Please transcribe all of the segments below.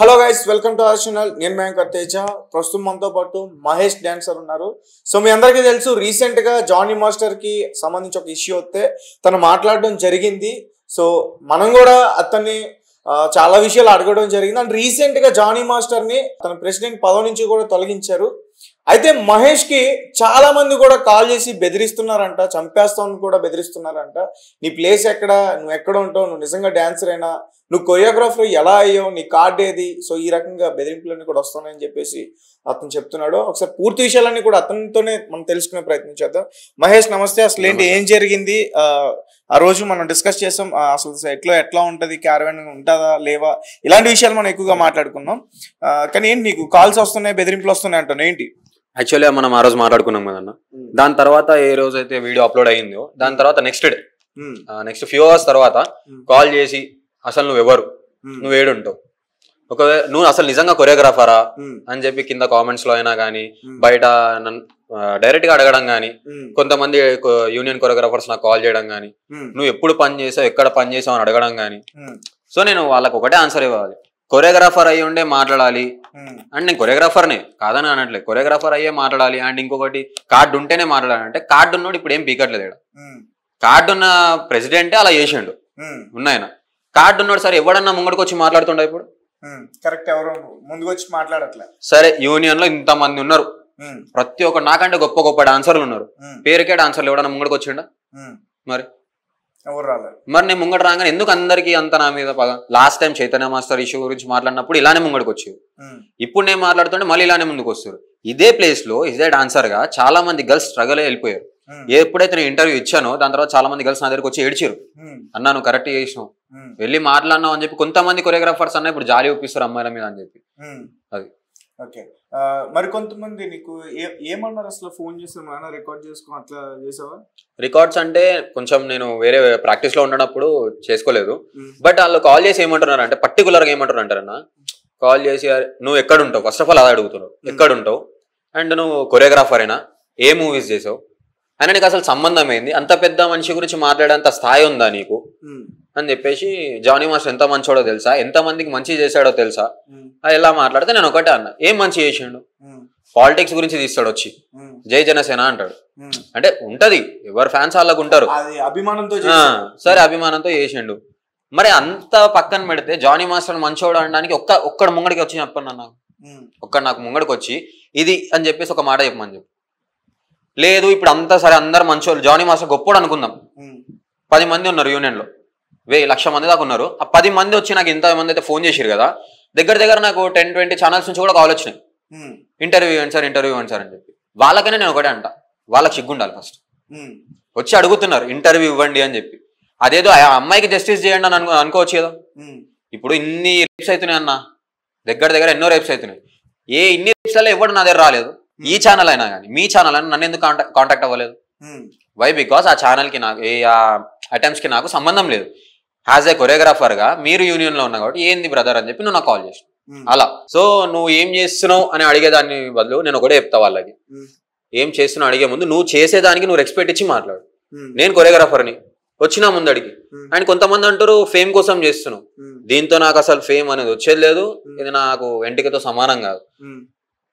Hello guys, welcome to our channel. నేను మ్యాంకర్ తేజ. ప్రస్తుతం మనతో పాటు మహేష్ డాన్సర్ ఉన్నారు. సో మీ అందరికీ తెలుసు, రీసెంట్ గా జానీ మాస్టర్ కి సంబంధించి ఒక ఇష్యూ వస్తే తను మాట్లాడడం జరిగింది. సో మనం కూడా అతన్ని చాలా విషయాలు అడగడం జరిగింది. అండ్ రీసెంట్ గా జానీ మాస్టర్ ని తన ప్రెసిడెంట్ పదవి నుంచి కూడా తొలగించారు. అయితే మహేష్ కి చాలా మంది కూడా కాల్ చేసి బెదిరిస్తున్నారంట, చంపేస్తామని కూడా బెదిరిస్తున్నారంట. నీ ప్లేస్ ఎక్కడ, నువ్వు ఎక్కడ ఉంటావు, నువ్వు నిజంగా డాన్సర్ అయినా, నువ్వు కొరియోగ్రాఫర్ ఎలా అయ్యావు, నీ కార్డ్ ఏది, సో ఈ రకంగా బెదిరింపులన్నీ కూడా వస్తున్నాయని చెప్పేసి అతను చెప్తున్నాడు. ఒకసారి పూర్తి విషయాలన్నీ కూడా అతనితోనే మనం తెలుసుకునే ప్రయత్నం చేద్దాం. మహేష్ నమస్తే. అసలు ఏంటి, ఏం జరిగింది? ఆ రోజు మనం డిస్కస్ చేసాం, అసలు ఎట్లా ఉంటది, క్యారవాన్ ఉంటుందా లేవా, ఇలాంటి విషయాలు మనం ఎక్కువగా మాట్లాడుకున్నాం. కానీ ఏంటి నీకు కాల్స్ వస్తున్నాయి, బెదిరింపులు వస్తున్నాయి అంటాను, ఏంటి? యాక్చువల్లీ మనం ఆ రోజు మాట్లాడుకున్నాం కదన్న. దాని తర్వాత ఏ రోజు అయితే వీడియో అప్లోడ్ అయ్యిందో దాని తర్వాత నెక్స్ట్ ఫ్యూ అవర్స్ తర్వాత కాల్ చేసి అసలు నువ్వెవరు, నువ్వు ఏడుంటావు, ఒకవేళ నువ్వు అసలు నిజంగా కొరియోగ్రాఫరా అని చెప్పి కింద కామెంట్స్ లో అయినా కానీ బయట డైరెక్ట్ గా అడగడం కానీ, కొంతమంది యూనియన్ కొరియోగ్రాఫర్స్ నాకు కాల్ చేయడం కానీ, నువ్వు ఎప్పుడు పని చేసావు, ఎక్కడ పని చేసావు అని అడగడం కానీ. సో నేను వాళ్ళకి ఒకటే ఆన్సర్ ఇవ్వాలి, కొరియోగ్రాఫర్ అయ్యి ఉండే మాట్లాడాలి. అండ్ నేను కొరియోగ్రాఫర్నే కాదని అనట్లేదు, కొరియోగ్రాఫర్ అయ్యే మాట్లాడాలి. అండ్ ఇంకొకటి కార్డు ఉంటేనే మాట్లాడాలి. అంటే కార్డు ఉన్నోడు ఇప్పుడు ఏం పీకట్లేదు ఇక్కడ. కార్డు ఉన్న ప్రెసిడెంటే అలా చేసిండు ఉన్నాయన. కార్డు ఉన్నాడు సరే, ఎవడన్నా ముంగడికి వచ్చి మాట్లాడుతుండే ఇప్పుడు? కరెక్ట్, ఎవరు ముందుకు వచ్చి మాట్లాడట్లే. సరే, యూనియన్ లో ఇంత మంది ఉన్నారు, ప్రతి ఒక్క నాకంటే గొప్ప గొప్ప డాన్సర్లు ఉన్నారు, పేరుకే డాన్సర్లు ఎవడన్నా ముంగడికి వచ్చిండా? మరి ఎవరు రాలేదు. మరి నేను ముంగడు రాగానే ఎందుకు అందరికి అంత నా మీద పగ? Last time Chaitanya master issue గురించి మాట్లాడినప్పుడు ఇలానే ముంగడికి వచ్చేది. ఇప్పుడు నేను మాట్లాడుతుంటే మళ్ళీ ఇలానే ముందుకు వస్తారు. ఇదే ప్లేస్ లో ఇదే డాన్సర్ గా చాలా మంది గర్ల్స్ స్ట్రగల్ వెళ్ళిపోయారు. ఎప్పుడైతే నేను ఇంటర్వ్యూ ఇచ్చానో దాని తర్వాత చాలా మంది గర్ల్స్ నా దగ్గరకు వచ్చి ఏడ్చారు, అన్నా నువ్వు కరెక్ట్ చేసినావు, వెళ్ళి మాట్లాడినావు అని చెప్పి. కొంతమంది కొరియోగ్రాఫర్స్ అన్న ఇప్పుడు జాలి ఒప్పిస్తారు అమ్మాయిల మీద అని చెప్పి. అది ఓకే. మరి కొంతమంది నీకు ఏమన్నారు అసలు? ఫోన్ చేస్తున్నా, రికార్డ్ చేసుకో, అట్లా చేసావా? రికార్డ్స్ అంటే కొంచెం నేను వేరే ప్రాక్టీస్ లో ఉండనప్పుడు చేసుకోలేదు. బట్ వాళ్ళు కాల్ చేసి ఏమంటున్నారు అంటే, పర్టికులర్ గా ఏమంటున్నారు అంటారన్నా, కాల్ చేసి నువ్వు ఎక్కడ ఉంటావు, ఫస్ట్ ఆఫ్ ఆల్ అది అడుగుతున్నావు, ఎక్కడ ఉంటావు, అండ్ నువ్వు కొరియోగ్రాఫర్ అయినా, ఏ మూవీస్ చేసావు అని, నీకు అసలు సంబంధం ఏంది, అంత పెద్ద మనిషి గురించి మాట్లాడేంత స్థాయి ఉందా నీకు అని చెప్పేసి. జానీ మాస్టర్ ఎంత మంచోడో తెలుసా, ఎంత మందికి మంచి చేశాడో తెలుసా, అది ఎలా మాట్లాడితే నేను ఒకటే అన్నా, ఏం మంచి చేసిండు, పాలిటిక్స్ గురించి తీస్తాడు వచ్చి జై జనసేన అంటాడు. అంటే ఉంటది, ఎవరు ఫ్యాన్స్ వాళ్ళకు ఉంటారు, అభిమానంతో. సరే, అభిమానంతో చేసిండు. మరి అంత పక్కన పెడితే జానీ మాస్టర్ మంచోడు అనడానికి ఒక్కడు ముంగడికి వచ్చి చెప్పండి నాకు, ఒక్కడు నాకు ముంగడికి వచ్చి ఇది అని చెప్పేసి ఒక మాట చెప్పమని చెప్పి. లేదు ఇప్పుడు అంతా సరే, అందరు మంచోళ్ళు, జానీ మాస్టర్ గొప్పోడు అనుకుందాం, 10 మంది ఉన్నారు యూనియన్ లో, 1,00,000 మంది దాకా ఉన్నారు. ఆ 10 మంది వచ్చి నాకు ఇంత మంది అయితే ఫోన్ చేశారు కదా, దగ్గర నాకు 10-20 ఛానల్స్ నుంచి కూడా కాల్ వచ్చినాయి, ఇంటర్వ్యూ ఇవ్వండి సార్ అని చెప్పి. వాళ్ళకైనా నేను ఒకటే అంట, వాళ్ళకి సిగ్గుండాలి, ఫస్ట్ వచ్చి అడుగుతున్నారు ఇంటర్వ్యూ ఇవ్వండి అని చెప్పి. అదేదో ఆ అమ్మాయికి జస్టిస్ చేయండి అని అనుకోవచ్చు కదా. ఇప్పుడు ఇన్ని రేప్స్ అవుతున్నాయి అన్న, దగ్గర ఎన్నో రేప్స్ అవుతున్నాయి. ఇన్ని రేప్స్ లో ఎవరు నా దగ్గర రాలేదు, ఈ ఛానల్ అయినా కానీ మీ ఛానల్ అయినా నన్ను ఎందుకు కాంటాక్ట్ అవ్వలేదు? వై? బికాస్ ఆ ఛానల్ కి నాకు అటెంప్ట్స్ కి నాకు సంబంధం లేదు. యాజ్ ఏ కొరియోగ్రాఫర్ గా మీరు యూనియన్ లో ఉన్నా కాబట్టి ఏంది బ్రదర్ అని చెప్పి నువ్వు నాకు కాల్ చేసి అలా. సో నువ్వు ఏం చేస్తున్నావు అని అడిగేదాన్ని బదులు నేను ఒకటే చెప్తా వాళ్ళకి, ఏం చేస్తున్నావు అడిగే ముందు నువ్వు చేసేదానికి నువ్వు రెస్పెక్ట్ ఇచ్చి మాట్లాడు. నేను కొరియోగ్రాఫర్ని వచ్చినా ముందడికి. అండ్ కొంతమంది అంటారు ఫేమ్ కోసం చేస్తున్నావు, దీంతో నాకు అసలు ఫేమ్ అనేది వచ్చేది లేదు, ఇది నాకు వెంటికతో సమానం కాదు.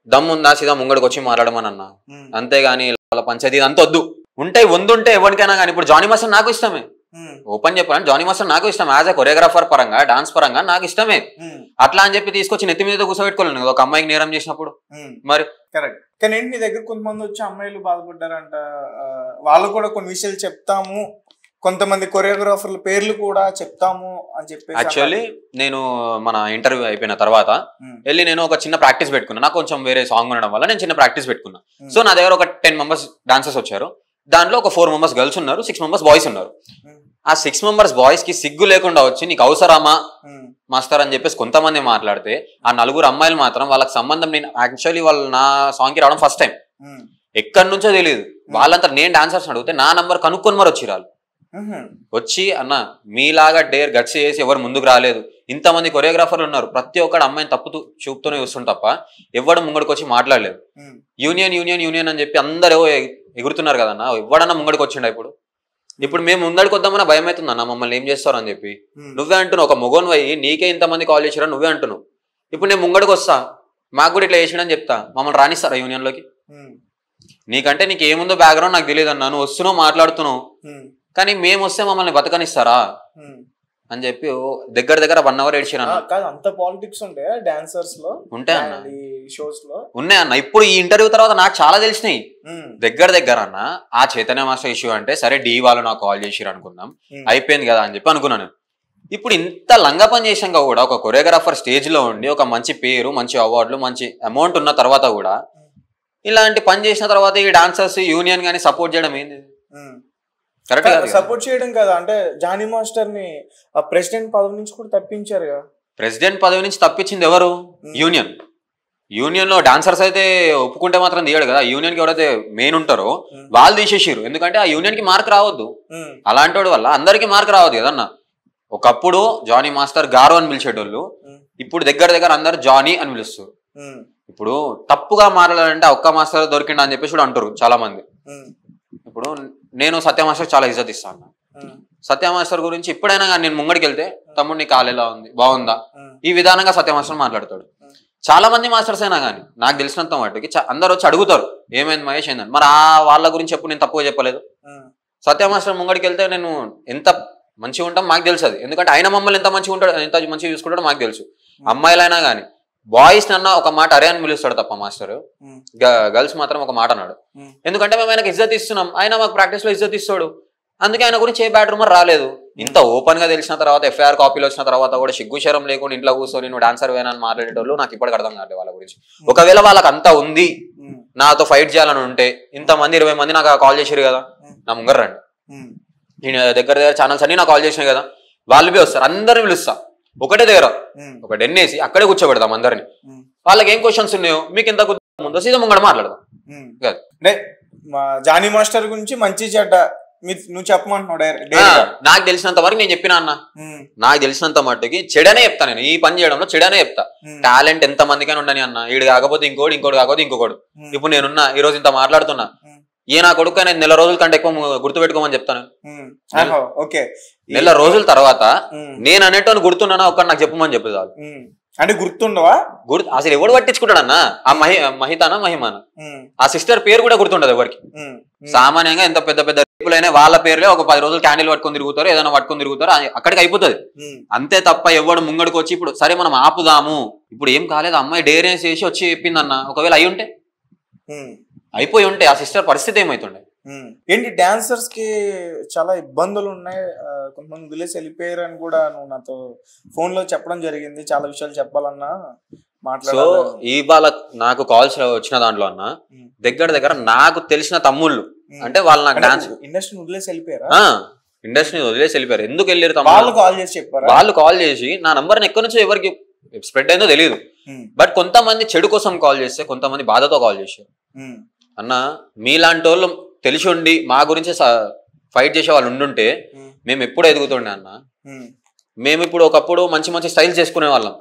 దమ్ముందా సీదా ముంగడికి వచ్చి మాట్లాడమని అన్నా, అంతేగాని వాళ్ళ పంచాయతీ అంత వద్దు. ఉంటే ఎవరికైనా కానీ, ఇప్పుడు జానీ మాస్టర్ నాకు ఇష్టమే, ఓపెన్ చెప్పాలంటే జానీ మాస్టర్ నాకు ఇష్టం, యాజ్ ఎ కొరియోగ్రాఫర్ పరంగా డాన్స్ పరంగా నాకు ఇష్టమే. అట్లా అని చెప్పి తీసుకొచ్చి నెత్తి మీద కూర్చోబెట్టుకోలేను కదా ఒక అమ్మాయికి నేరం చేసినప్పుడు. మరి కరెక్ట్. కానీ ఏంటి, నీ దగ్గర కొంతమంది వచ్చి అమ్మాయిలు బాధపడ్డారంట, వాళ్ళు కూడా కొన్ని విషయాలు చెప్తాము, కొంతమంది కొరియోగ్రాఫర్ల పేర్లు కూడా చెప్తాము అని చెప్పి. యాక్చువల్లీ నేను మన ఇంటర్వ్యూ అయిపోయిన తర్వాత వెళ్ళి నేను ఒక చిన్న ప్రాక్టీస్ పెట్టుకున్నా, నాకు కొంచెం వేరే సాంగ్ ఉండడం వల్ల నేను చిన్న ప్రాక్టీస్ పెట్టుకున్నా. సో నా దగ్గర ఒక 10 మెంబర్స్ డాన్సర్స్ వచ్చారు, దాంట్లో ఒక 4 మెంబర్స్ గర్ల్స్ ఉన్నారు, 6 మెంబర్స్ బాయ్స్ ఉన్నారు. ఆ 6 మెంబర్స్ బాయ్స్ కి సిగ్గు లేకుండా వచ్చి నీకు అవసరమా మాస్టర్ అని చెప్పేసి కొంతమంది మాట్లాడితే, ఆ 4 అమ్మాయిలు మాత్రం వాళ్ళకి సంబంధం, నేను యాక్చువల్లీ వాళ్ళు నా సాంగ్ కి రావడం ఫస్ట్ టైం, ఎక్కడి నుంచో తెలియదు, వాళ్ళంతా నేను డాన్సర్స్ అడిగితే నా నంబర్ కనుక్కొని మరి వచ్చి వచ్చి అన్న మీలాగా డేర్ గట్స్ చేసి ఎవరు ముందుకు రాలేదు, ఇంతమంది కొరియోగ్రాఫర్లు ఉన్నారు, ప్రతి ఒక్కడు అమ్మాయిని తప్పుతూ చూపుతూనే చూస్తుంట తప్ప ఎవడు ముంగడికి వచ్చి మాట్లాడలేదు. యూనియన్ అని చెప్పి అందరూ ఎగురుతున్నారు కదన్నా, ఎవడన్నా ముంగడికి వచ్చిండ? ఇప్పుడు మేము ముందడికి వద్దామన్నా భయం అవుతుందన్న, మమ్మల్ని ఏం చేస్తారు అని చెప్పి. నువ్వే అంటున్నావు, ఒక మొగోన్ వయ్యి నీకే ఇంతమంది కాల్ చేసారా నువ్వే అంటున్నావు. ఇప్పుడు నేను ముంగడికి వస్తా, మాకు కూడా ఇట్లా చేసిండని చెప్తా, మమ్మల్ని రానిస్తారా యూనియన్లోకి? నీకంటే నీకు ఏముందో బ్యాక్గ్రౌండ్ నాకు తెలియదు అన్నా, నువ్వు వస్తున్నావు మాట్లాడుతున్నావు, కానీ మేము వస్తే మమ్మల్ని బతకనిస్తారా అని చెప్పి దగ్గర 1 hour ఏడ్చాను. అంత పాలిటిక్స్ ఉంటాయా డాన్సర్స్ లో? ఉంటాయి అన్న, షోస్ లో ఉన్నాయి అన్న. ఇప్పుడు ఈ ఇంటర్వ్యూ తర్వాత నాకు చాలా తెలిసినాయి దగ్గర అన్న. ఆ చైతన్య మాస్టర్ ఇష్యూ అంటే సరే డి వాళ్ళు నాకు కాల్ చేసిరు అనుకుందాం, అయిపోయింది కదా అని చెప్పి అనుకున్నాను. ఇప్పుడు ఇంత లంగా పని చేశాక కూడా ఒక కొరియోగ్రాఫర్ స్టేజ్ లో ఉండి ఒక మంచి పేరు, మంచి అవార్డులు, మంచి అమౌంట్ ఉన్న తర్వాత కూడా ఇలాంటి పని చేసిన తర్వాత ఈ డాన్సర్స్ యూనియన్ గానీ సపోర్ట్ చేయడం ఏంది? సపోర్ట్ చేయడం కదా. అంటే జానీ మాస్టర్ ని ప్రెసిడెంట్ పదవి నుంచి కూడా తప్పించారు కదా. ప్రెసిడెంట్ పదవి నుంచి తప్పించింది ఎవరు? యూనియన్. యూనియన్ లో డాన్సర్స్ అయితే ఒప్పుకుంటే మాత్రం తీయడు కదా. యూనియన్ కి ఎవరైతే మెయిన్ ఉంటారో వాళ్ళు తీసేసారు. ఎందుకంటే ఆ యూనియన్ కి మార్క్ రావద్దు, అలాంటి వాడి వల్ల అందరికి మార్క్ రావద్దు కదన్న. ఒకప్పుడు జానీ మాస్టర్ గారు అని పిలిచేటోళ్ళు, ఇప్పుడు దగ్గర అందరు జానీ అని పిలుస్తారు. ఇప్పుడు తప్పుగా మారాలంటే ఒక్క మాస్టర్ దొరికిండ అని చెప్పేసి కూడా అంటారు చాలా మంది. ఇప్పుడు నేను సత్య మాస్టర్ చాలా ఇజ్జత్ ఇస్తాను. సత్య మాస్టర్ గురించి ఎప్పుడైనా కానీ నేను ముంగడికి వెళ్తే తమ్ముడు నీ కాలు ఎలా ఉంది, బాగుందా, ఈ విధానంగా సత్య మాస్టర్ మాట్లాడతాడు. చాలా మంది మాస్టర్స్ అయినా కానీ నాకు తెలిసినంత మటుకి అందరు వచ్చి అడుగుతారు ఏమైంది మహేష్ ఏందని. మరి ఆ వాళ్ళ గురించి ఎప్పుడు నేను తప్పుగా చెప్పలేదు. సత్య మాస్టర్ ముంగడికి వెళ్తే నేను ఎంత మంచిగా ఉంటాం మాకు తెలుసు అది. ఎందుకంటే ఆయన మమ్మల్ని ఎంత మంచిగా ఉంటాడు, ఎంత మంచిగా చూసుకుంటాడో మాకు తెలుసు. అమ్మాయిలైనా కానీ బాయ్స్ నన్నా ఒక మాట అరే అని పిలుస్తాడు తప్ప మాస్టర్, గర్ల్స్ మాత్రం ఒక మాట అన్నాడు. ఎందుకంటే మేము ఆయనకు ఇజ్జత్ ఇస్తున్నాం, ఆయన మాకు ప్రాక్టీస్ లో ఇజ్జత్ ఇస్తాడు. అందుకే ఆయన గురించి ఏ బ్యాడ్ రూమర్ రాలేదు. ఇంత ఓపెన్ గా తెలిసిన తర్వాత, ఎఫ్ఐఆర్ కాపీలు వచ్చిన తర్వాత కూడా సిగ్గుశరం లేకుండా ఇంట్లో కూర్చొని నువ్వు డాన్సర్ వేనా అని మాట్లాడేటోళ్ళు నాకు ఇప్పటికి అర్థం కాదు వాళ్ళ గురించి. ఒకవేళ వాళ్ళకి అంతా ఉంది నాతో ఫైట్ చేయాలని ఉంటే ఇంతమంది 20 మంది నాకు కాల్ చేసారు కదా, నా ముంగర రండి, నేను దగ్గర ఛానల్స్ అన్ని నాకు కాల్ చేసినాయి కదా, వాళ్ళు బి వస్తారు, అందరిని పిలుస్తా ఒకటే దగ్గర ఒక డెన్నేసి అక్కడే కూర్చోబెడదాం అందరిని. వాళ్ళకి ఏం క్వశ్చన్స్ ఉన్నాయో మీకు ఎంత ముందో సీదా ముంగడ మాట్లాడదాం. అంటే జానీ మాస్టర్ గురించి మంచి చెడ్డ నువ్వు చెప్పమంటున్నావు. నాకు తెలిసినంత వరకు నేను చెప్పినా అన్న, నాకు తెలిసినంత మట్టుకి చెడనే చెప్తా. నేను ఈ పని చేయడంలో చెడనే చెప్తా. టాలెంట్ ఎంత మందికైనా ఉండని అన్న, ఈడు కాకపోతే ఇంకోటి, ఇంకోటి కాకపోతే ఇంకొకడు. ఇప్పుడు నేనున్నా ఈ రోజు ఇంత మాట్లాడుతున్నా, ఏ నా కొడుకు నేను నెల రోజుల కంటే ఎక్కువ గుర్తుపెట్టుకోమని చెప్తాను. నెల రోజుల తర్వాత నేను అనేటోని గుర్తున్నానా ఒక్కడు నాకు చెప్పమని చెప్పేది చాలు. అంటే గుర్తుండవా? అసలు ఎవడు పట్టించుకుంటాడన్నా? ఆ మహితానా మహిమానా ఆ సిస్టర్ పేరు కూడా గుర్తుండదు ఎవరికి. సామాన్యంగా ఎంత పెద్ద పెద్ద రేపులైనా వాళ్ళ పేర్లే ఒక 10 రోజులు క్యాండిల్ పట్టుకొని తిరుగుతారు, ఏదైనా పట్టుకొని తిరుగుతారు, అక్కడికి అయిపోతుంది అంతే తప్ప ఎవడు ముంగడికి వచ్చి ఇప్పుడు సరే మనం ఆపుదాము, ఇప్పుడు ఏం కాలేదు అమ్మాయి డేరేస్ చేసి వచ్చి చెప్పిందన్న, ఒకవేళ అయి ఉంటే అయిపోయి ఉంటే ఆ సిస్టర్ పరిస్థితి ఏమైతుండే? ఏంటి డాన్సర్స్ కి చాలా ఇబ్బందులు ఉన్నాయి, కొంతమంది విలేజ్ వెళ్ళిపోయారు అని కూడా నువ్వు నాతో ఫోన్ లో చెప్పడం జరిగింది. చాలా విషయాలు చెప్పాలన్నా మాట్లాడాలి. ఇవాళ నాకు కాల్స్ వచ్చిన దాంట్లో అన్న దగ్గర నాకు తెలిసిన తమ్ముళ్ళు అంటే వాళ్ళు నాకు డాన్స్ ఇండస్ట్రీని వదిలేసి వెళ్ళిపోయారా? ఇండస్ట్రీని వదిలేసి వెళ్ళిపోయారు. ఎందుకు వెళ్ళారు? వాళ్ళు కాల్ చేసి చెప్పారు. వాళ్ళు కాల్ చేసి నా నంబర్ ఎక్కడి నుంచో ఎవరికి స్ప్రెడ్ అయిందో తెలియదు, బట్ కొంతమంది చెడు కోసం కాల్ చేస్తే కొంతమంది బాధతో కాల్ చేశారు. అన్న మీలాంటి వాళ్ళు తెలిసి ఉండి మా గురించి ఫైట్ చేసే వాళ్ళు ఉండుంటే మేము ఎప్పుడు ఎదుగుతుండే అన్న. మేము ఇప్పుడు ఒకప్పుడు మంచి మంచి స్టైల్స్ చేసుకునే వాళ్ళం,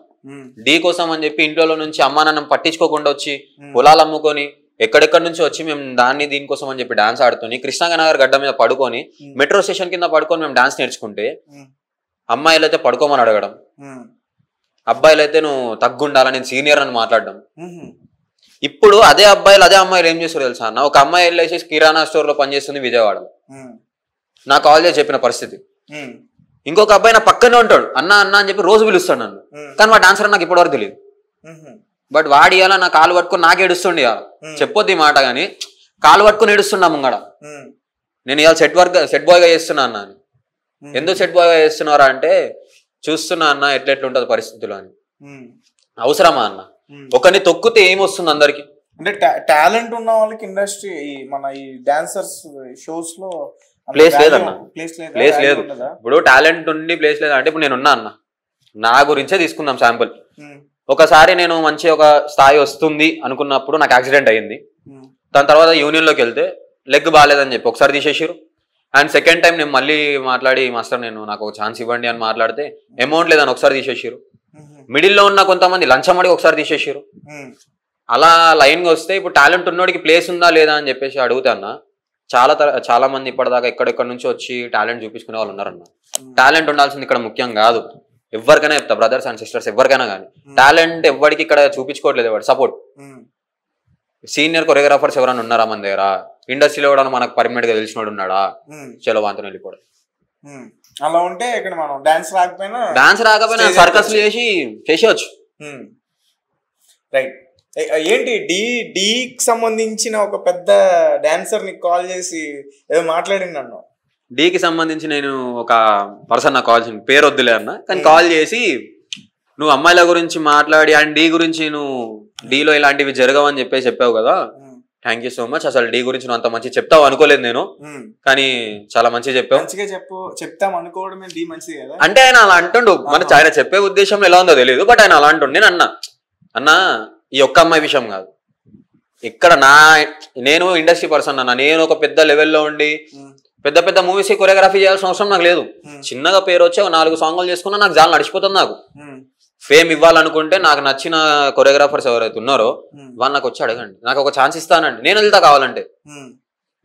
డీ కోసం అని చెప్పి ఇంట్లో నుంచి అమ్మా నాన్న పట్టించుకోకుండా వచ్చి పొలాలు అమ్ముకొని ఎక్కడెక్కడి నుంచి వచ్చి మేము దీనికోసం అని చెప్పి డాన్స్ ఆడుకొని కృష్ణానగర్ గడ్డ మీద పడుకొని మెట్రో స్టేషన్ కింద పడుకొని మేము డాన్స్ నేర్చుకుంటే అమ్మాయిలు అయితే పడుకోమని అడగడం, అబ్బాయిలు అయితే నువ్వు తగ్గుండాలని నేను సీనియర్ అని మాట్లాడడం. ఇప్పుడు అదే అమ్మాయిలు ఏం చేస్తారు తెలుసా అన్న? ఒక అమ్మాయి వెళ్ళేసి కిరాణా స్టోర్ లో పనిచేస్తుంది విజయవాడలో, నా కాల్ చేసి చెప్పిన పరిస్థితి. ఇంకొక అబ్బాయి నా పక్కనే ఉంటాడు, అన్న అని చెప్పి రోజు పిలుస్తాడు నన్ను, కానీ మా డాన్సర్ నాకు ఇప్పటివరకు తెలియదు. బట్ వాడి ఇవాళ నా కాలు పట్టుకుని నాకు ఏడుస్తుండే, చెప్పొద్ది ఈ మాట గాని కాలు పట్టుకుని ఏడుస్తున్నా ముంగడ. నేను ఇవాళ సెట్ బాయ్ గా చేస్తున్నా అన్న అని. ఎందుకు సెట్ బాయ్ గా చేస్తున్నారా అంటే చూస్తున్నా అన్న ఎట్లెట్లుంటది పరిస్థితులు అని. అవసరమా అన్న? ఒకరిని తొక్కితే ఏమొస్తుంది అందరికి? అంటే టాలెంట్ ఉన్న వాళ్ళకి ఇండస్ట్రీ మన ఈ డాన్సర్స్ షోస్ లో ప్లేస్ లేదన్న, ప్లేస్ లేదు. ఇప్పుడు టాలెంట్ ఉండి ప్లేస్ లేదు అంటే ఇప్పుడు నేను ఉన్నా అన్న, నా గురించే తీసుకుందాం శాంపుల్. ఒకసారి నేను మంచి ఒక స్థాయి వస్తుంది అనుకున్నప్పుడు నాకు యాక్సిడెంట్ అయ్యింది. దాని తర్వాత యూనియన్ లోకి వెళ్తే లెగ్ బాగాలేదని చెప్పి ఒకసారి తీసేసారు. అండ్ సెకండ్ టైం నేను మళ్ళీ మాట్లాడి మాస్టర్ నాకు ఒక ఛాన్స్ ఇవ్వండి అని మాట్లాడితే అమౌంట్ లేదని ఒకసారి తీసేసారు. మిడిల్లో ఉన్న కొంతమంది లంచం అడిగి ఒకసారి తీసేసారు. అలా లైన్ గా వస్తే ఇప్పుడు టాలెంట్ ఉన్నోడికి ప్లేస్ ఉందా లేదా అని చెప్పేసి అడుగుతా అన్న. చాలా మంది ఇప్పటిదాకా ఎక్కడెక్కడి నుంచి వచ్చి టాలెంట్ చూపించుకునే వాళ్ళు ఉన్నారన్న. టాలెంట్ ఉండాల్సింది ఇక్కడ ముఖ్యం కాదు, ఎవరికైనా చెప్తా, బ్రదర్స్ అండ్ సిస్టర్స్ ఎవరికైనా కానీ, టాలెంట్ ఎవరికి ఇక్కడ చూపించుకోవట్లేదు వాడు, సపోర్ట్. సీనియర్ కొరియోగ్రాఫర్స్ ఎవరైనా ఉన్నారా మన దగ్గర, ఇండస్ట్రీలో కూడా మనకు పర్మనెంట్ గా తెలిసినోడు ఉన్నాడా, చలో వాంతో వెళ్ళిపోవడం. అలా ఉంటే ఇక్కడ మనం డాన్స్ రాకపోయినా సర్కస్ చేసేయచ్చు. రైట్. ఏంటి డీకి సంబంధించిన ఒక పెద్ద డాన్సర్ ని కాల్ చేసి ఏదో మాట్లాడింది అన్న. డీకి సంబంధించి నేను ఒక పర్సన్ నాకు కాల్ చేసిన, పేరు వద్దులే అన్న, కానీ కాల్ చేసి నువ్వు అమ్మాయిల గురించి మాట్లాడి అండ్ డీ గురించి నువ్వు డీలో ఇలాంటివి జరగవని చెప్పావు కదా, థ్యాంక్ యూ సో మచ్. అసలు డీ గురించి నువ్వు అంత మంచి చెప్తావు అనుకోలేదు నేను, కానీ చాలా మంచిగా చెప్పావు. చెప్తాం అనుకోవడమే డీ మంచిది కదా అంటే ఆయన అలా అంటుండు. మన ఆయన చెప్పే ఉద్దేశంలో ఎలా ఉందో తెలియదు, బట్ ఆయన అలా అంటుండు. నేను అన్నా ఈ ఒక్క అమ్మాయి విషయం కాదు, ఇక్కడ నేను ఇండస్ట్రీ పర్సన్ అన్న, నేను ఒక పెద్ద లెవెల్లో ఉండి పెద్ద పెద్ద మూవీస్ కి కొరియోగ్రఫీ చేయాల్సిన అవసరం నాకు లేదు. చిన్నగా పేరు వచ్చి 4 సాంగులు చేసుకున్నా నాకు చాలా నడిచిపోతుంది. నాకు ఫేమ్ ఇవ్వాలనుకుంటే నాకు నచ్చిన కొరియోగ్రాఫర్స్ ఎవరైతే ఉన్నారో వాళ్ళు నాకు వచ్చి అడగండి, నాకు ఒక ఛాన్స్ ఇస్తానండి, నేను వెళ్తా. కావాలంటే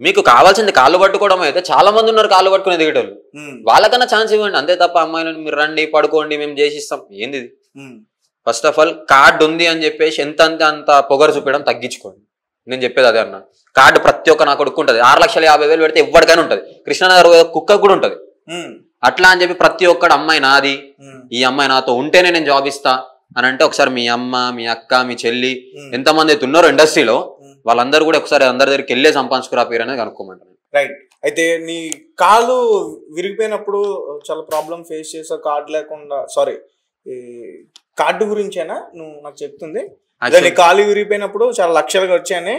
మీకు కావాల్సింది కాళ్ళు పట్టుకోవడం అయితే చాలా మంది ఉన్నారు కాళ్ళు పట్టుకునే దిగేటోళ్ళు, వాళ్ళకన్నా ఛాన్స్ ఇవ్వండి. అంతే తప్ప అమ్మాయిలను మీరు రండి పడుకోండి మేము చేసిస్తాం ఏంది? ఫస్ట్ ఆఫ్ ఆల్ కార్డు ఉంది అని చెప్పేసి ఎంత అంత పొగరు చూపించడం తగ్గించుకోండి. నేను చెప్పేది అదే అన్న. కార్డు ప్రతి ఒక్క నా కొడుకు ఉంటుంది, 6,50,000 పెడితే ఎవరికైనా ఉంటుంది. కృష్ణనగర్ కుక్క కూడా ఉంటుంది. అట్లా అని చెప్పి ప్రతి ఒక్కడు అమ్మాయి నాది, ఈ అమ్మాయి నాతో ఉంటేనే నేను జాబ్ ఇస్తా అని అంటే, ఒకసారి మీ అమ్మ, మీ అక్క, మీ చెల్లి ఎంతమంది అయితే ఉన్నారో ఇండస్ట్రీలో వాళ్ళందరూ కూడా ఒకసారి అందరి దగ్గరికి వెళ్ళే సంపాదించుకురా పేరు అనేది కనుక్కోమంటారు. రైట్. అయితే నీ కాలు విరిగిపోయినప్పుడు చాలా ప్రాబ్లం ఫేస్ చేసా, కార్డు లేకుండా, సారీ కార్డు గురించేనా నువ్వు నాకు చెప్తుంది? నీ కాలు విరిగిపోయినప్పుడు చాలా లక్షలుగా వచ్చాయని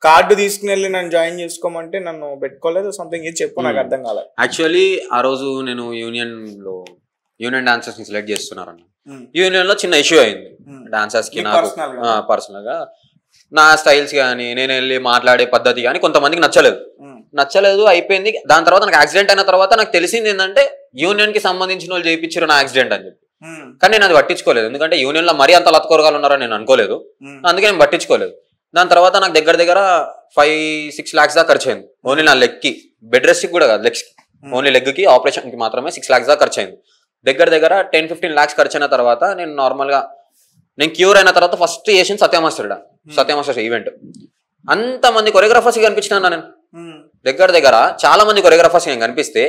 కార్డు తీసుకుని వెళ్ళి నన్ను జాయిన్ చేసుకోమంటే నన్ను పెట్టుకోలేదు, సంథింగ్ ఇది చెప్పు, నాకు అర్థం కాలేదు. యాక్చువల్లీ ఆ రోజు నేను యూనియన్ డాన్సర్స్ ని సెలెక్ట్ చేస్తున్నారన్న. యూనియన్ లో చిన్న ఇష్యూ అయింది డాన్సర్స్ కి, నాకు పర్సనల్ గా నా స్టైల్స్ కానీ నేను వెళ్ళి మాట్లాడే పద్ధతి కానీ కొంతమందికి నచ్చలేదు. అయిపోయింది. దాని తర్వాత నాకు యాక్సిడెంట్ అయిన తర్వాత నాకు తెలిసింది ఏంటంటే యూనియన్ కి సంబంధించిన వాళ్ళు చేయించారు నా యాక్సిడెంట్ అని చెప్పి. కానీ నేను అది పట్టించుకోలేదు, ఎందుకంటే యూనియన్ లో మరీ అంత లత్కొరగాలు ఉన్నారని నేను అనుకోలేదు, అందుకే నేను పట్టించుకోలేదు. దాని తర్వాత నాకు దగ్గర 5-6 lakhs దాకా ఖర్చు అయింది. ఓన్లీ నా లెగ్ కి, బెడ్ రెస్ట్ కి కూడా కాదు, లెగ్స్ కి, ఓన్లీ లెగ్ కి ఆపరేషన్ కి మాత్రమే 6 lakhs దాకా ఖర్చు అయింది. దగ్గర 10-15 lakhs ఖర్చు అయిన తర్వాత నేను నార్మల్ గా క్యూర్ అయిన తర్వాత ఫస్ట్ చేసింది సత్యమాస్టర్ ఈవెంట్. అంతమంది కొరియోగ్రాఫర్స్ కనిపించినా నేను దగ్గర చాలా మంది కొరియోగ్రాఫర్స్ కనిపిస్తే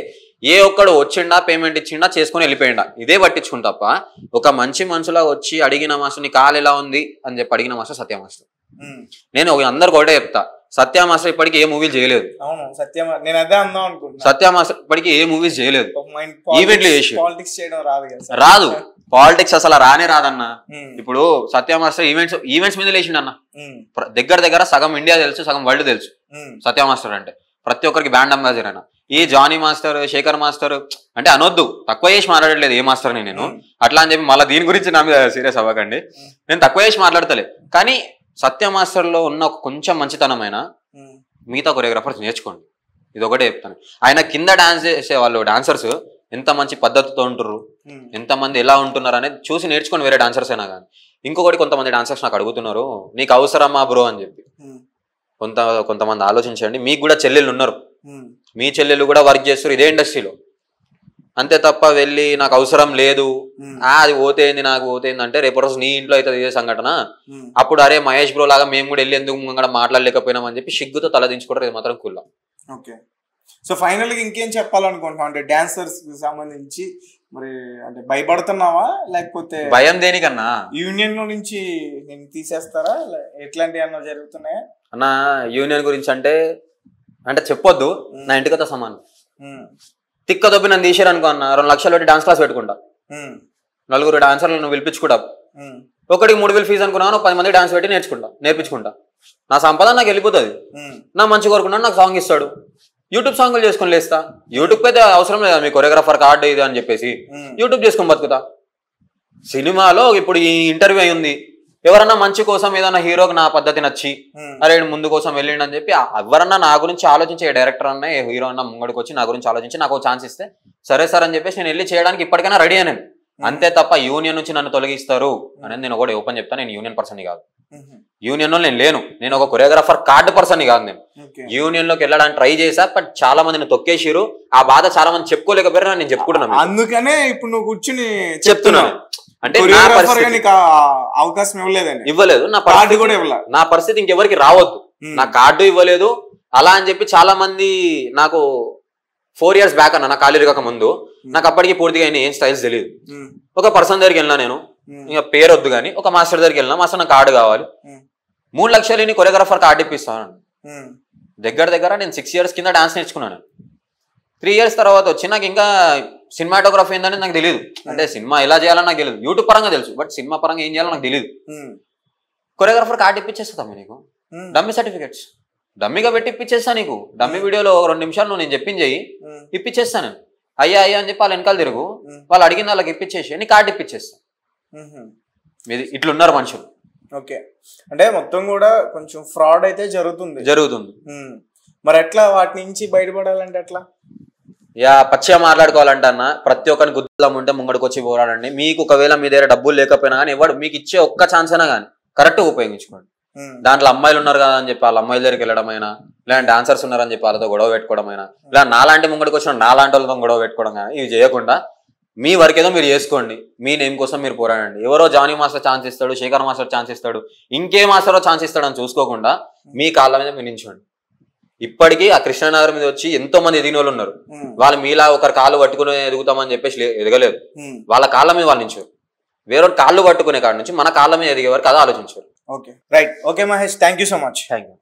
ఏ ఒక్కడు వచ్చిండా పేమెంట్ ఇచ్చిండా చేసుకుని వెళ్ళిపోయిండా, ఇదే పట్టించుకుని తప్ప ఒక మంచి మనుషులా వచ్చి అడిగిన మాస్టర్ నీ కాలు ఎలా ఉంది అని చెప్పి అడిగిన మాస్టర్ సత్య మాస్టర్. నేను అందరికి ఒకటే చెప్తా, సత్య మాస్టర్ ఇప్పటికి ఏ మూవీలు చేయలేదు. సత్య మాస్టర్ ఇప్పటికి ఏ మూవీస్ చేయలేదు, ఈవెంట్లు చేసి రాదు. పాలిటిక్స్ అసలు రాదన్న. ఇప్పుడు సత్య మాస్టర్ ఈవెంట్స్ మీద లేచిండన్న. దగ్గర సగం ఇండియా తెలుసు, సగం వరల్డ్ తెలుసు సత్య మాస్టర్ అంటే. ప్రతి ఒక్కరికి బ్రాండ్ అంబాసిడర్ అయినా. ఈ జానీ మాస్టర్, శేఖర్ మాస్టర్ అంటే అనొద్దు, తక్కువ చేసి మాట్లాడట్లేదు ఏ మాస్టర్ని నేను అట్లా అని చెప్పి మళ్ళీ దీని గురించి నా మీద సీరియస్ అవ్వకండి. నేను తక్కువ చేసి మాట్లాడతలే, కానీ సత్య మాస్టర్ లో ఉన్న కొంచెం మంచితనమైన మిగతా కొరియోగ్రాఫర్స్ నేర్చుకోండి. ఇది ఒకటే చెప్తాను. ఆయన కింద డాన్స్ చేసే వాళ్ళు డాన్సర్స్ ఎంత మంచి పద్ధతితో ఉంటుర్రు, ఎంతమంది ఎలా ఉంటున్నారు అనేది చూసి నేర్చుకోండి వేరే డాన్సర్స్ అయినా కానీ. ఇంకొకటి కొంతమంది డాన్సర్స్ నాకు అడుగుతున్నారు నీకు అవసరమా బ్రో అని చెప్పి. కొంతమంది ఆలోచించండి, మీకు కూడా చెల్లెళ్ళు ఉన్నారు, మీ చెల్లెళ్ళు కూడా వర్క్ చేస్తారు ఇదే ఇండస్ట్రీలో. అంతే తప్ప వెళ్ళి నాకు అవసరం లేదు అది పోతేంది నాకు పోతేంది అంటే రేపు రోజు నీ ఇంట్లో అయితే ఇదే సంఘటన. అప్పుడు అరే మహేష్ బ్రో లాగా మేము కూడా వెళ్ళి ఎందుకు ముంగడ మాట్లాడలేకపోయినాం అని చెప్పి సిగ్గుతో తలదించుకుంటారు. ఇది మాత్రం కుల్లా. ఓకే, సో ఫైనల్ గా ఇంకేం చెప్పాలనుకుంటున్నావు అంటే డాన్సర్స్ కి సంబంధించి? మరి అంటే భయపడుతున్నావా, లేకపోతే భయం దేనికన్నా యూనియన్ లో నుంచి నేను తీసేస్తారా, ఎట్లాంటివి అన్నా జరుగుతున్నాయా అన్న? యూనియన్ గురించి అంటే చెప్పొద్దు, నా ఇంటికతో సమానం. తిక్క తప్పి నన్ను తీసారు అనుకో అన్న, 2 లక్షలు పెట్టి డాన్స్ క్లాస్ పెట్టుకుంటా, 4 డాన్సర్లు నువ్వు పిలిపించుకుంటా, ఒకటికి 3,000 ఫీజు అనుకున్నాను, 10 మంది డాన్స్ పెట్టి నేర్పించుకుంటా. నా సంపాదన నాకు వెళ్ళిపోతుంది. నా మంచి కోరుకున్నాను, నాకు సాంగ్ ఇస్తాడు, యూట్యూబ్ సాంగ్లు చేసుకుని లేస్తా. యూట్యూబ్ అయితే అవసరం లేదు మీ కొరియోగ్రాఫర్ కార్డు ఇది అని చెప్పేసి యూట్యూబ్ చేసుకొని బతుకుతా. సినిమాలో ఇప్పుడు ఈ ఇంటర్వ్యూ అయి ఉంది, ఎవరన్నా మంచి కోసం ఏదన్నా హీరోకి నా పద్ధతి నచ్చి అరే ముందు కోసం వెళ్ళిండి అని చెప్పి ఎవరన్నా నా గురించి ఆలోచించే డైరెక్టర్ అన్న ఏ హీరో అన్న ముంగడికి వచ్చి నా గురించి ఆలోచించి నాకు ఛాన్స్ ఇస్తే సరే సార్ అని చెప్పేసి నేను వెళ్ళి చేయడానికి ఇప్పటికైనా రెడీ అయినాను. అంతే తప్ప యూనియన్ నుంచి నన్ను తొలగిస్తారు అనేది నేను ఒకటి ఓపెన్ చెప్తాను, నేను యూనియన్ పర్సన్ కాదు. యూనియన్ లో నేను లేను, నేను ఒక కొరియోగ్రాఫర్ కార్డు పర్సన్ కాదు. నేను యూనియన్ లోకి వెళ్ళడానికి ట్రై చేశా, బట్ చాలా మందిని తొక్కేసిరు. ఆ బాధ చాలా మంది చెప్పుకోలేకపోయారు, నేను చెప్పుకుంటున్నాను. అందుకనే ఇప్పుడు నువ్వు కూర్చుని చెప్తున్నాను. అంటే అవకాశం ఇవ్వలేదు, నా పరిస్థితి ఇంకెవరికి రావద్దు, నా కార్డు ఇవ్వలేదు అలా అని చెప్పి చాలా మంది నాకు 4 years బ్యాక్ అన్న, నా కాలేజీ కాక ముందు నాకు అప్పటికి పూర్తిగా ఏం స్టైల్స్ తెలియదు. ఒక పర్సన్ దగ్గరికి వెళ్ళినా, నేను ఇంకా పేరు వద్దు కానీ ఒక మాస్టర్ దగ్గరికి వెళ్ళినా, మాస్టర్ నాకు కార్డు కావాలి, 3 లక్షలు కొరియోగ్రాఫర్ కార్డు ఇప్పిస్తాను. దగ్గర నేను 6 years కింద డాన్స్ నేర్చుకున్నాను. 3 years తర్వాత వచ్చి నాకు ఇంకా సినిమాటోగ్రఫీ ఏందని నాకు తెలియదు. అంటే సినిమా ఎలా చేయాలని నాకు తెలియదు, యూట్యూబ్ పరంగా తెలుసు, బట్ సినిమా పరంగా ఏం చేయాలో నాకు తెలియదు. కొరియోగ్రాఫర్ కార్డు ఇప్పించేస్తా నీకు, డమ్మీ సర్టిఫికెట్స్ డమ్మీగా పెట్టి ఇప్పించేస్తా నీకు. డమ్మీ వీడియోలో 2 నిమిషాలు నువ్వు నేను చెప్పింది ఇప్పించేస్తాను. అయ్యా అని చెప్పి వాళ్ళ వెనకాల తిరుగు, వాళ్ళు అడిగిన వాళ్ళకి ఇప్పించేసి నీ కార్డు ఇప్పించేస్తా. ఇది ఇట్లున్నారు మనుషులు. ఓకే, అంటే మొత్తం కూడా కొంచెం ఫ్రాడ్ అయితే జరుగుతుంది. మరి ఎట్లా వాటి నుంచి బయటపడాలంటే ఎట్లా? పచ్చిగా మాట్లాడుకోవాలంటే అన్న, ప్రతి ఒక్కరిని గుర్తులం ఉంటే ముంగడికి వచ్చి పోరాడండి. మీకు ఒకవేళ మీ దగ్గర డబ్బులు లేకపోయినా కానీ ఎవడు మీకు ఇచ్చే ఒక్క ఛాన్స్ అయినా కానీ కరెక్ట్గా ఉపయోగించుకోండి. దాంట్లో అమ్మాయిలు ఉన్నారు కదా అని చెప్పి వాళ్ళ అమ్మాయిల దగ్గరికి వెళ్ళడమైనా, లేదంటే డాన్సర్స్ ఉన్నారని చెప్పి వాళ్ళతో గొడవ పెట్టుకోవడమైనా, ఇలా నాలాంటి ముంగడికి వచ్చిన నాలాంటి వాళ్ళతో గొడవ పెట్టుకోవడం కానీ ఇవి చేయకుండా మీ వర్క్ ఏదో మీరు చేసుకోండి, మీ నేమ్ కోసం మీరు పోరాడండి. ఎవరో జానీ మాస్టర్ ఛాన్స్ ఇస్తాడు, శేఖర్ మాస్టర్ ఛాన్స్ ఇస్తాడు, ఇంకే మాస్టరో ఛాన్స్ ఇస్తాడని చూసుకోకుండా మీ కాళ్ళ మీద మీరు నించోండి. ఇప్పటికీ ఆ కృష్ణానగర్ మీద వచ్చి ఎంతో మంది ఎదిగిన వాళ్ళు ఉన్నారు. వాళ్ళు మీలా ఒకరి కాళ్ళు పట్టుకుని ఎదుగుతామని చెప్పేసి ఎదగలేదు. వాళ్ళ కాళ్ళ మీద వాళ్ళు నించారు. వేరే కాళ్ళు పట్టుకునే కాడ నుంచి మన కాళ్ళ మీద ఎదిగే వరకు అదే ఆలోచించారు. Okay, right. Okay Mahesh, thank you so much. Thank you.